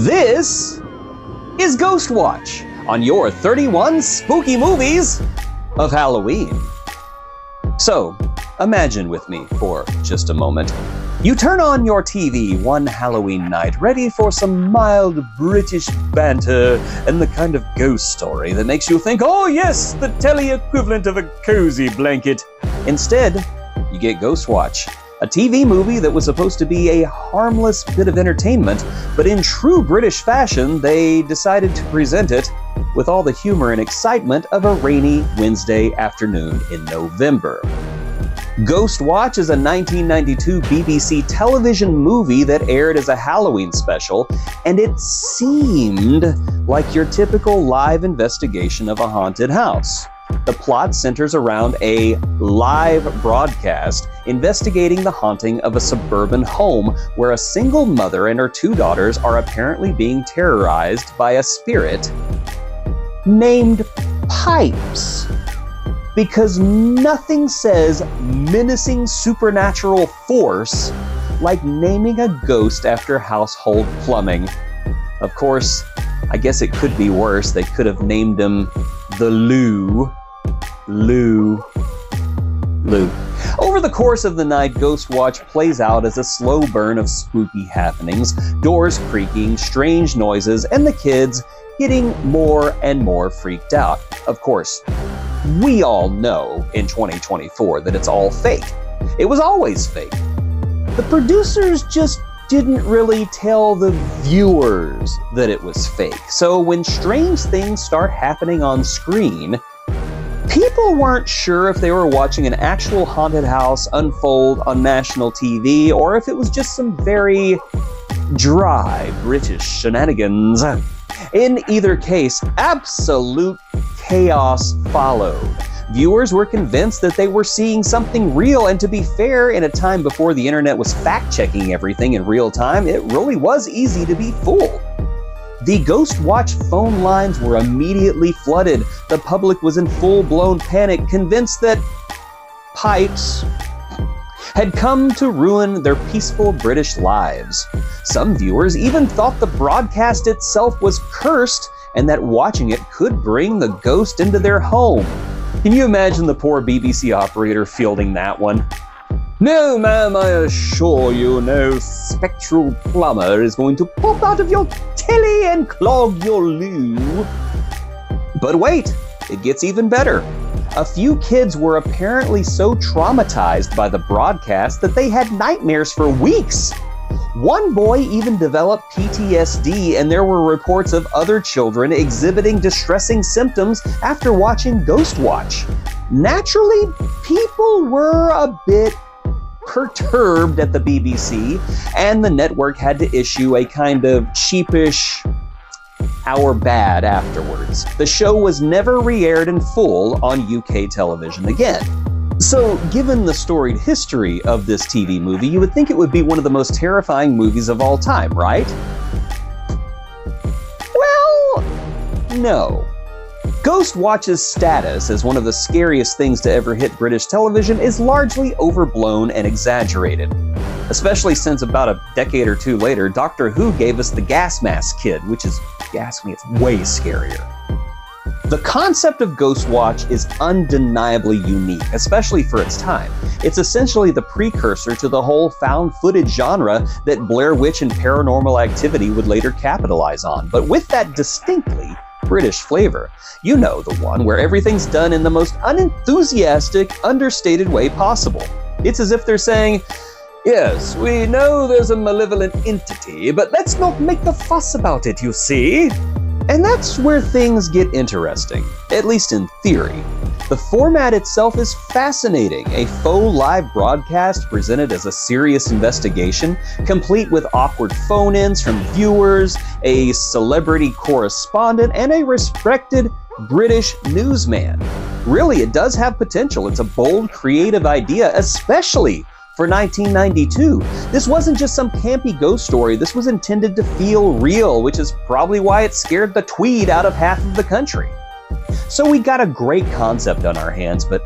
This is Ghostwatch on your 31 spooky movies of Halloween. So, imagine with me for just a moment. You turn on your TV one Halloween night, ready for some mild British banter and the kind of ghost story that makes you think, oh yes, the telly equivalent of a cozy blanket. Instead, you get Ghostwatch, a TV movie that was supposed to be a harmless bit of entertainment, but in true British fashion, they decided to present it with all the humor and excitement of a rainy Wednesday afternoon in November. Ghostwatch is a 1992 BBC television movie that aired as a Halloween special, and it seemed like your typical live investigation of a haunted house. The plot centers around a live broadcast investigating the haunting of a suburban home where a single mother and her two daughters are apparently being terrorized by a spirit named Pipes. Because nothing says menacing supernatural force like naming a ghost after household plumbing. Of course, I guess it could be worse. They could have named him the Lou. Over the course of the night, Ghostwatch plays out as a slow burn of spooky happenings, doors creaking, strange noises, and the kids getting more and more freaked out. Of course, we all know in 2024 that it's all fake. It was always fake. The producers just didn't really tell the viewers that it was fake. So when strange things start happening on screen, people weren't sure if they were watching an actual haunted house unfold on national TV or if it was just some very dry British shenanigans. In either case, absolute chaos followed. Viewers were convinced that they were seeing something real, and to be fair, in a time before the internet was fact-checking everything in real time, it really was easy to be fooled. The Ghostwatch phone lines were immediately flooded. The public was in full-blown panic, convinced that Pipes had come to ruin their peaceful British lives. Some viewers even thought the broadcast itself was cursed and that watching it could bring the ghost into their home. Can you imagine the poor BBC operator fielding that one? No, ma'am, I assure you, no spectral plumber is going to pop out of your telly and clog your loo. But wait, it gets even better. A few kids were apparently so traumatized by the broadcast that they had nightmares for weeks. One boy even developed PTSD, and there were reports of other children exhibiting distressing symptoms after watching Ghostwatch. Naturally, people were a bit perturbed at the BBC, and the network had to issue a kind of cheapish "our bad" afterwards. The show was never re-aired in full on UK television again. So, given the storied history of this TV movie, you would think it would be one of the most terrifying movies of all time, right? Well, no. Ghostwatch's status as one of the scariest things to ever hit British television is largely overblown and exaggerated. Especially since about a decade or two later, Doctor Who gave us the gas mask kid, which is, ask me, it's way scarier. The concept of Ghostwatch is undeniably unique, especially for its time. It's essentially the precursor to the whole found footage genre that Blair Witch and Paranormal Activity would later capitalize on, but with that distinctly British flavor. You know, the one where everything's done in the most unenthusiastic, understated way possible. It's as if they're saying, yes, we know there's a malevolent entity, but let's not make a fuss about it, you see? And that's where things get interesting, at least in theory. The format itself is fascinating, a faux live broadcast presented as a serious investigation, complete with awkward phone-ins from viewers, a celebrity correspondent, and a respected British newsman. Really, it does have potential. It's a bold, creative idea, especially for 1992. This wasn't just some campy ghost story. This was intended to feel real, which is probably why it scared the tweed out of half of the country. So we got a great concept on our hands, but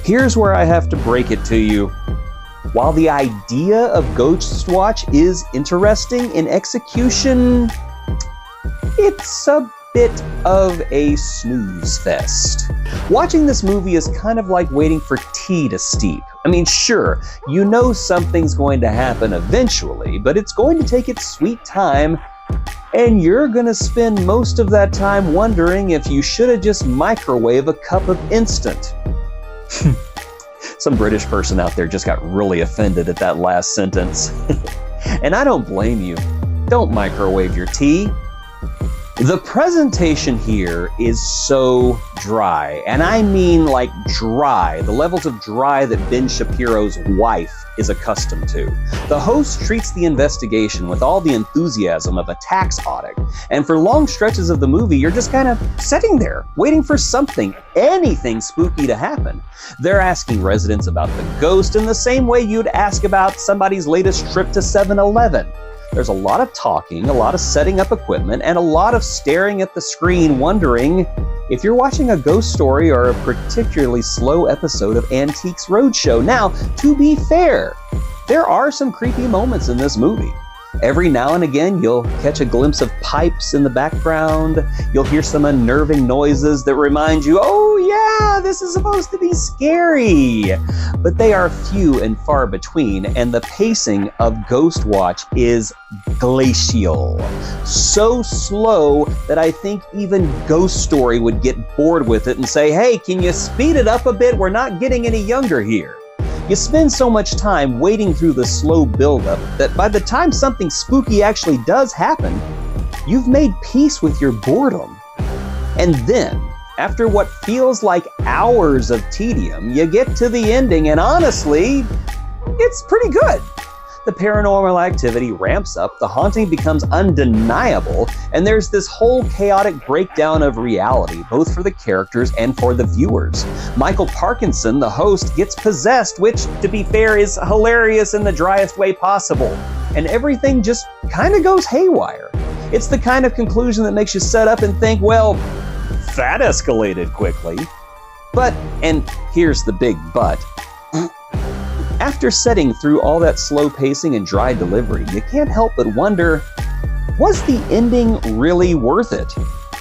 here's where I have to break it to you. While the idea of Ghostwatch is interesting, in execution, it's a bit of a snooze fest. Watching this movie is kind of like waiting for tea to steep. I mean, sure, you know something's going to happen eventually, but it's going to take its sweet time, and you're going to spend most of that time wondering if you should have just microwaved a cup of instant. Some British person out there just got really offended at that last sentence. And I don't blame you. Don't microwave your tea. The presentation here is so dry, and I mean like dry, the levels of dry that Ben Shapiro's wife is accustomed to. The host treats the investigation with all the enthusiasm of a tax audit, and for long stretches of the movie, you're just kind of sitting there, waiting for something, anything spooky to happen. They're asking residents about the ghost in the same way you'd ask about somebody's latest trip to 7-Eleven. There's a lot of talking, a lot of setting up equipment, and a lot of staring at the screen wondering if you're watching a ghost story or a particularly slow episode of Antiques Roadshow. Now, to be fair, there are some creepy moments in this movie. Every now and again, you'll catch a glimpse of pipes in the background. You'll hear some unnerving noises that remind you, oh yeah, this is supposed to be scary. But they are few and far between, and the pacing of Ghostwatch is glacial. So slow that I think even Ghost Story would get bored with it and say, hey, can you speed it up a bit? We're not getting any younger here. You spend so much time waiting through the slow buildup that by the time something spooky actually does happen, you've made peace with your boredom. And then, after what feels like hours of tedium, you get to the ending, and honestly, it's pretty good. The paranormal activity ramps up, the haunting becomes undeniable, and there's this whole chaotic breakdown of reality, both for the characters and for the viewers. Michael Parkinson, the host, gets possessed, which, to be fair, is hilarious in the driest way possible, and everything just kind of goes haywire. It's the kind of conclusion that makes you sit up and think, well, that escalated quickly. But, and here's the big but, after setting through all that slow pacing and dry delivery, you can't help but wonder, was the ending really worth it?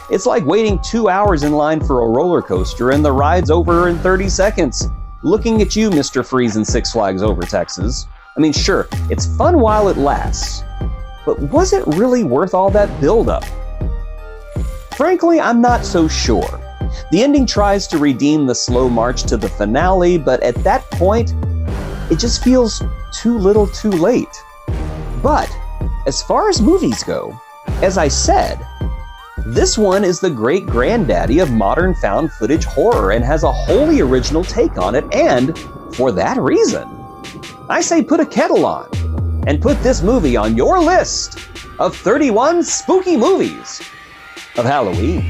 It's like waiting 2 hours in line for a roller coaster and the ride's over in 30 seconds. Looking at you, Mr. Freeze in Six Flags Over Texas. I mean, sure, it's fun while it lasts, but was it really worth all that buildup? Frankly, I'm not so sure. The ending tries to redeem the slow march to the finale, but at that point, it just feels too little too late. But as far as movies go, as I said, this one is the great granddaddy of modern found footage horror and has a wholly original take on it, and for that reason, I say put a kettle on and put this movie on your list of 31 spooky movies of Halloween.